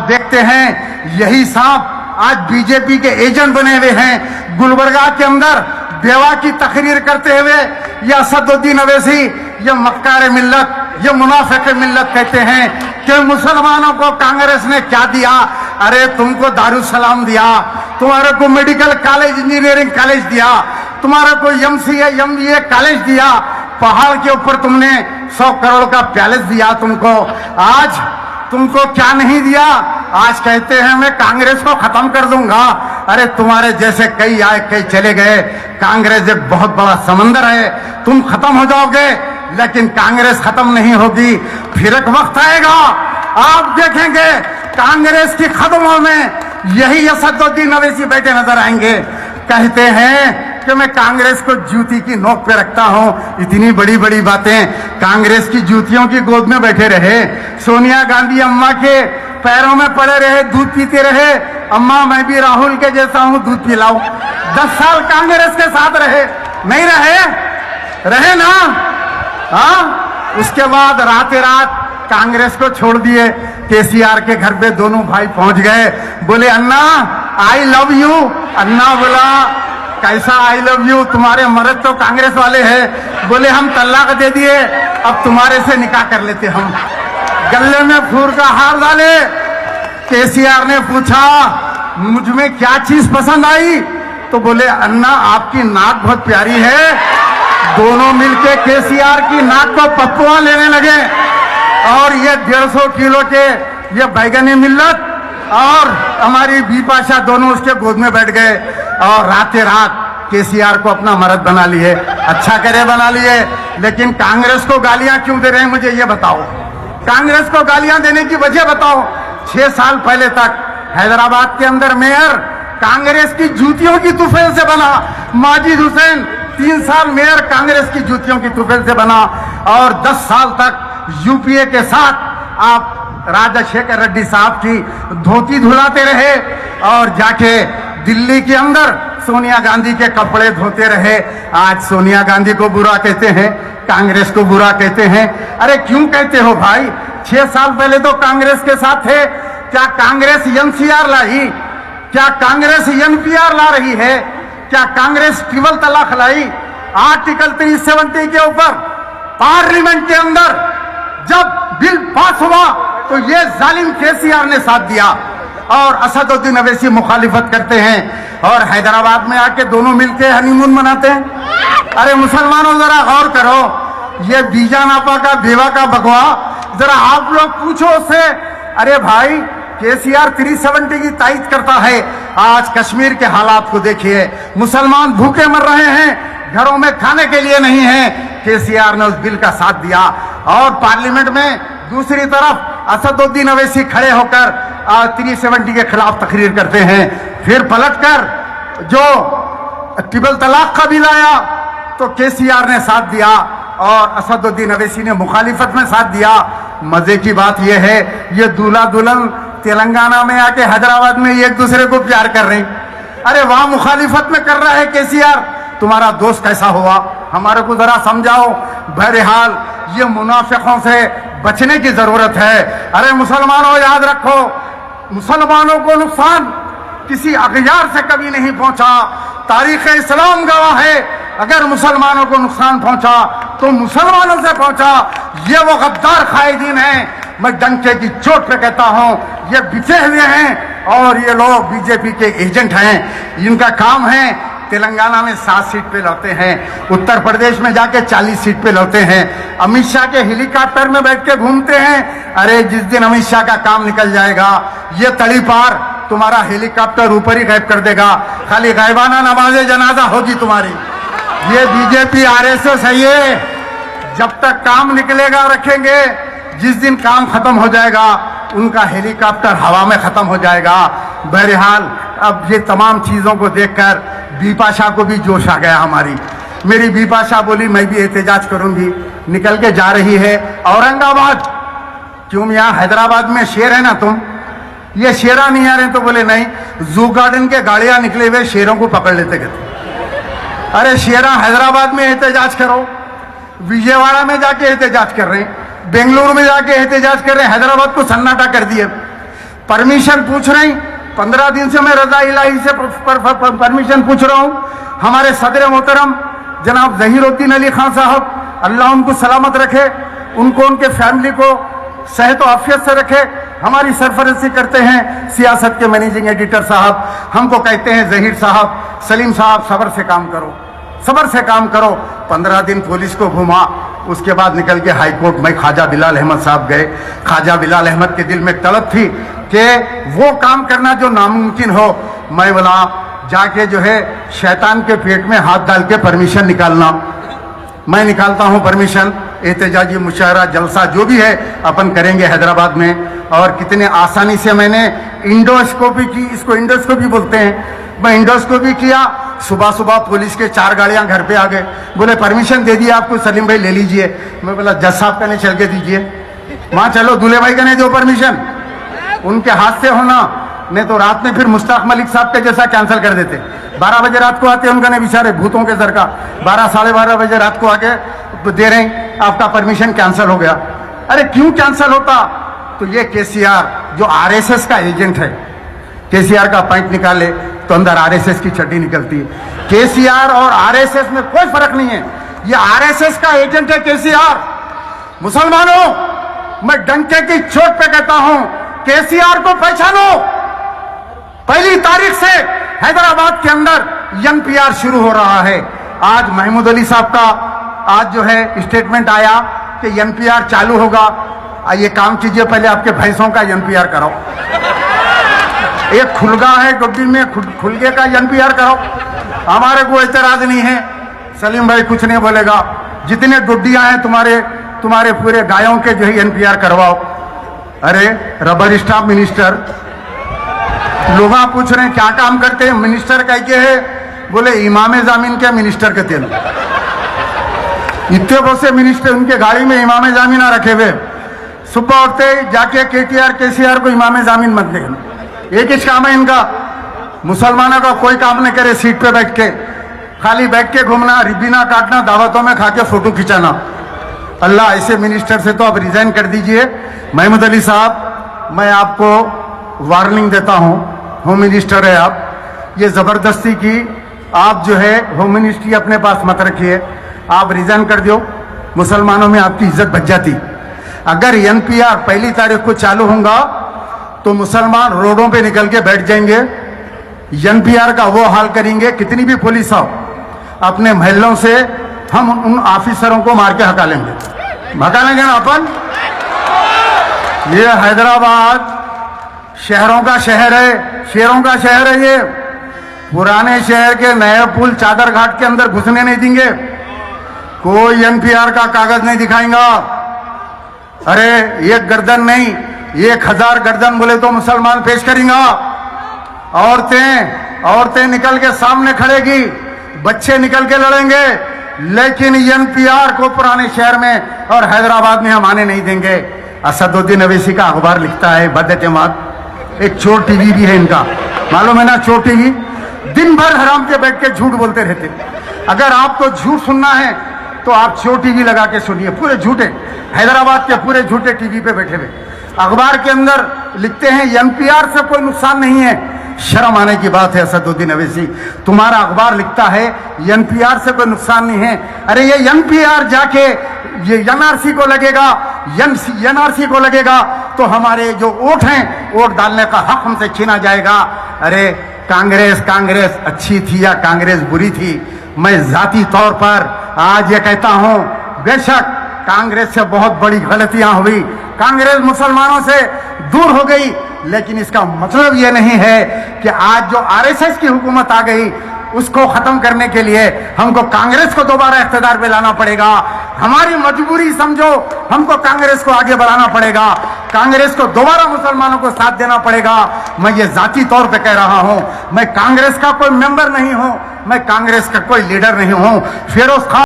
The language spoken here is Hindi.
देखते हैं यही सांप आज बीजेपी के एजेंट बने हुए हैं। गुलबर्गा के अंदर बेवा की तकरीर करते हुए ये असदुद्दीन अवैसी, ये मक्कार मिल्लत, ये मुनाफिक मिल्लत कहते हैं कि मुसलमानों को कांग्रेस ने क्या दिया। अरे तुमको दारुसलाम दिया, तुम्हारे को मेडिकल कॉलेज, इंजीनियरिंग कॉलेज दिया, तुम्हारे को एमसीए एमबीए कॉलेज दिया, पहाड़ के ऊपर तुमने 100 करोड़ का पैलेस दिया तुमको। आज तुमको क्या नहीं दिया? आज कहते हैं मैं कांग्रेस को खत्म कर दूंगा। अरे तुम्हारे जैसे कई आए कई चले गए। कांग्रेस एक बहुत बड़ा समंदर है, तुम खत्म हो जाओगे लेकिन कांग्रेस खत्म नहीं होगी। फिर एक वक्त आएगा आप देखेंगे कांग्रेस की कदमों में यही असदुद्दीन अवैसी बैठे नजर आएंगे। कहते हैं कि मैं कांग्रेस को जूती की नोक पे रखता हूं। इतनी बड़ी बड़ी बातें, कांग्रेस की जूतियों की गोद में बैठे रहे। सोनिया गांधी अम्मा के पैरों में पड़े रहे, दूध पीते रहे। अम्मा मैं भी राहुल के जैसा हूं, दूध पिलाओ। 10 साल कांग्रेस के साथ रहे, नहीं रहे? रहे ना? हाँ, उसके बाद रातें रात कांग्रेस को छोड़ दिए। केसीआर के घर पे दोनों भाई पहुंच गए, बोले अन्ना आई लव यू। अन्ना बोला कैसा आई लव यू, तुम्हारे मर्द तो कांग्रेस वाले हैं। बोले हम तलाक दे दिए, अब तुम्हारे से निकाह कर लेते हम। गले में फूर का हार डाले। केसीआर ने पूछा मुझ में क्या चीज पसंद आई? तो बोले अन्ना आपकी नाक बहुत प्यारी है। दोनों मिलके केसीआर की नाक को पप्पुआ लेने लगे और ये 150 किलो के ये बैगनी मिल्लत और हमारी बिपाशा दोनों उसके गोद में बैठ गए और रातें रात केसीआर को अपना मर्द बना लिए। अच्छा करे बना लिए, लेकिन कांग्रेस को गालियां क्यों दे रहे हैं मुझे ये बताओ। कांग्रेस को गालियां देने की वजह बताओ। 6 साल पहले तक हैदराबाद के अंदर मेयर कांग्रेस की जूतियों की तुफैल से बना। माजिद हुसैन 3 साल मेयर कांग्रेस की जूतियों की तुफैल से बना और 10 साल तक यूपीए के साथ आप राजशेखर रेड्डी साहब की धोती धुलाते रहे और जाके दिल्ली के अंदर सोनिया गांधी के कपड़े धोते रहे। आज सोनिया गांधी को बुरा कहते हैं, कांग्रेस को बुरा कहते हैं। अरे क्यों कहते हो भाई? 6 साल पहले तो कांग्रेस के साथ थे। क्या कांग्रेस एनसीआर लाई? क्या कांग्रेस एनपीआर ला रही है? क्या कांग्रेस ट्रिपल तलाक लाई? आर्टिकल 370 के ऊपर पार्लियामेंट के अंदर जब बिल पास हुआ तो ये जालिम केसीआर ने साथ दिया और असदुद्दीन अवैसी मुखालिफत करते हैं और हैदराबाद में आके दोनों मिलके हनीमून मनाते हैं। अरे मुसलमानों जरा गौर करो, ये बीजानापा का बेवा का बकवा जरा आप लोग पूछो उससे। अरे भाई केसीआर 370 की तायद करता है। आज कश्मीर के हालात को देखिए, मुसलमान भूखे मर रहे हैं, घरों में खाने के लिए नहीं है। केसीआर ने उस बिल का साथ दिया और पार्लियामेंट में दूसरी तरफ असदुद्दीन अवैसी खड़े होकर 370 के खिलाफ तकरीर करते हैं। फिर पलटकर जो ट्रिपल तलाक का बिल आया तो केसीआर ने साथ दिया और असदुद्दीन अवैसी ने मुखालिफत में साथ दिया। मजे की बात यह है ये दूल्हा दुल्हन तेलंगाना में आके हैदराबाद में एक दूसरे को प्यार कर रहे हैं। अरे वहां मुखालिफत में कर रहा है केसीआर, तुम्हारा दोस्त कैसा हुआ? हमारे को जरा समझाओ। बहरहाल ये मुनाफिकों से बचने की जरूरत है। अरे मुसलमानों याद रखो, मुसलमानों को नुकसान किसी अगयार से कभी नहीं पहुंचा। तारीख इस्लाम गवाह है, अगर मुसलमानों को नुकसान पहुंचा तो मुसलमानों से पहुंचा। ये वो गद्दार कायदीन हैं, मैं डंके की चोट पे कहता हूं, ये बिछे हुए हैं और ये लोग बीजेपी के एजेंट हैं। इनका काम है तेलंगाना में 7 सीट पे लौटे हैं, उत्तर प्रदेश में जाके 40 सीट पे लौटे हैं। अमित शाह के हेलीकॉप्टर में बैठ के घूमते हैं। अरे जिस दिन अमित शाह का काम निकल जाएगा ये तड़ी पार तुम्हारा हेलीकॉप्टर ऊपर ही गायब कर देगा। खाली गायबाना नमाज़े जनाजा होगी तुम्हारी। ये बीजेपी आरएसएस है, ये जब तक काम निकलेगा रखेंगे, जिस दिन काम खत्म हो जाएगा उनका हेलीकॉप्टर हवा में खत्म हो जाएगा। बहरहाल अब ये तमाम चीजों को देखकर बिपाशा को भी जोश आ गया हमारी। मेरी बिपाशा बोली मैं भी एहतजाज करूंगी, निकल के जा रही है औरंगाबाद। क्यों यहाँ हैदराबाद में शेर है ना तुम, ये शेरा नहीं आ रहे? तो बोले नहीं, जू गार्डन के गाड़ियां निकले हुए शेरों को पकड़ लेते कहते। अरे शेरा हैदराबाद में एहतजाज करो, विजयवाड़ा में जाके एहतजाज कर रहे हैं, बेंगलुरु में जाके एहतजाज कर रहे हैं, हैदराबाद को सन्नाटा कर दिए। परमिशन पूछ रही, 15 दिन से मैं रजा इलाही से परमिशन पूछ रहा हूं। हमारे सदर मोहतरम जनाब जहीरुद्दीन अली खान साहब, अल्लाह उनको सलामत रखे, उनको उनके फैमिली को सेहत और आफियत से रखे। हमारी सरफरोशी करते हैं सियासत के मैनेजिंग एडिटर साहब, हमको कहते हैं जहीर साहब, सलीम साहब, सब्र से काम करो, सब्र से काम करो। 15 दिन पुलिस को घुमा, उसके बाद निकल के हाई कोर्ट में ख्वाजा बिलाल अहमद साहब गए। ख्वाजा बिलाल अहमद के दिल में तड़प थी कि वो काम करना जो नामुमकिन हो। मैं बोला जाके जो है शैतान के पेट में हाथ डाल के परमिशन निकालना। मैं निकालता हूं परमिशन, एहतजाजी मुशायरा जलसा जो भी है अपन करेंगे हैदराबाद में। और कितने आसानी से मैंने इंडोस्कोपी की, इसको इंडोस्कोपी बोलते हैं, मैं इंडोस्कोपी किया। सुबह सुबह पुलिस के 4 गाड़ियां घर पे आ गए, बोले परमिशन दे दिया आपको सलीम भाई, ले लीजिए। मैं बोला जज साहब का नहीं, चल के दीजिए वहां, चलो दूल्हे भाई का नहीं दो परमिशन, उनके हाथ से होना, नहीं तो रात में फिर मुश्ताक मलिक साहब के जैसा कैंसिल कर देते। 12 बजे रात को आते उनका नहीं, बेचारे भूतों के सर का 12 साढ़े 12 बजे रात को आके दे रहे हैं आपका परमिशन कैंसिल हो गया। अरे क्यों कैंसिल होता? तो ये केसीआर जो आरएसएस का एजेंट है, केसीआर का पॉइंट निकाले तो अंदर आरएसएस की चड्डी निकलती है। केसीआर और आरएसएस में कोई फर्क नहीं है, ये आरएसएस का एजेंट है केसीआर। मुसलमानों, मैं डंके की चोट पे कहता हूं, केसीआर को पहचानो। 1 तारीख से हैदराबाद के अंदर एनपीआर शुरू हो रहा है। आज महमूद अली साहब का आज जो है स्टेटमेंट आया कि एनपीआर चालू होगा। ये काम कीजिए, पहले आपके भैंसों का एनपीआर कराओ। एक खुलगा है गुड्डी में, खुलगे का एनपीआर कराओ। हमारे को एतराज नहीं है, सलीम भाई कुछ नहीं बोलेगा। जितने गुड्डियां हैं तुम्हारे पूरे गायों के जो है एनपीआर करवाओ। अरे रबर स्टाम्प मिनिस्टर, लोग पूछ रहे हैं क्या काम करते हैं मिनिस्टर, कह के है, बोले इमाम जामीन के मिनिस्टर के तेल। इतने बहुत से मिनिस्टर उनके गाड़ी में इमाम जामीन ना रखे हुए, सुबह उठते जाके केटीआर केसीआर को इमाम जामीन मत दें। एक ही काम है इनका, मुसलमानों का कोई काम नहीं करे, सीट पे बैठ के खाली बैठ के घूमना, रिबीना काटना, दावतों में खा के फोटो खिंचाना। अल्लाह ऐसे मिनिस्टर से तो आप रिजाइन कर दीजिए। महमूद अली साहब, मैं आपको वार्निंग देता हूं, होम मिनिस्टर है आप, ये जबरदस्ती की आप जो है होम मिनिस्ट्री अपने पास मत रखिए, आप रिजाइन कर दो, मुसलमानों में आपकी इज्जत बच जाती। अगर एनपीआर 1 तारीख को चालू होगा तो मुसलमान रोडों पे निकल के बैठ जाएंगे, एनपीआर का वो हाल करेंगे। कितनी भी पुलिस हो, अपने महलों से हम उन ऑफिसरों को मार के हटा लेंगे, भगा लेंगे ना अपन। ये हैदराबाद शहरों का शहर है, शेरों का शहर है। ये पुराने शहर के नए पुल चादर घाट के अंदर घुसने नहीं देंगे, कोई एनपीआर का कागज नहीं दिखाएगा। अरे एक गर्दन नहीं, 1000 गर्दन बोले तो मुसलमान पेश करेंगे। औरतें निकल के सामने खड़ेगी, बच्चे निकल के लड़ेंगे, लेकिन एनपीआर को पुराने शहर में और हैदराबाद में हम आने नहीं देंगे। असदुद्दीन अवैसी का अखबार लिखता है बद-एतमाद, एक चोर टीवी भी है इनका, मालूम है ना, चोर टीवी, दिन भर हराम के बैठ के झूठ बोलते रहते। अगर आपको झूठ सुनना है तो आप चोर टीवी लगा के सुनिए, पूरे झूठे हैदराबाद के पूरे झूठे टीवी पे बैठे हुए। अखबार के अंदर लिखते हैं एनपीआर से कोई नुकसान नहीं है। शर्म आने की बात है असदुद्दीन अवैसी, तुम्हारा अखबार लिखता है एनपीआर से कोई नुकसान नहीं है। अरे ये एनपीआर जाके ये एनआरसी को लगेगा, एनआरसी को लगेगा तो हमारे जो वोट हैं, वोट डालने का हक हमसे छीना जाएगा। अरे कांग्रेस अच्छी थी या कांग्रेस बुरी थी, मैं जाती तौर पर आज ये कहता हूं, बेशक कांग्रेस से बहुत बड़ी गलतियां हुई, कांग्रेस मुसलमानों से दूर हो गई, लेकिन इसका मतलब ये नहीं है कि आज जो आरएसएस की हुकूमत आ गई उसको खत्म करने के लिए हमको कांग्रेस को दोबारा इख्तिदार पे लाना पड़ेगा। हमारी मजबूरी समझो, हमको कांग्रेस को आगे बढ़ाना पड़ेगा, कांग्रेस को दोबारा मुसलमानों को साथ देना पड़ेगा। मैं ये जाती तौर पे कह रहा हूं, मैं कांग्रेस का कोई मेंबर नहीं हूं, मैं कांग्रेस का कोई लीडर नहीं हूं। फिरोज खान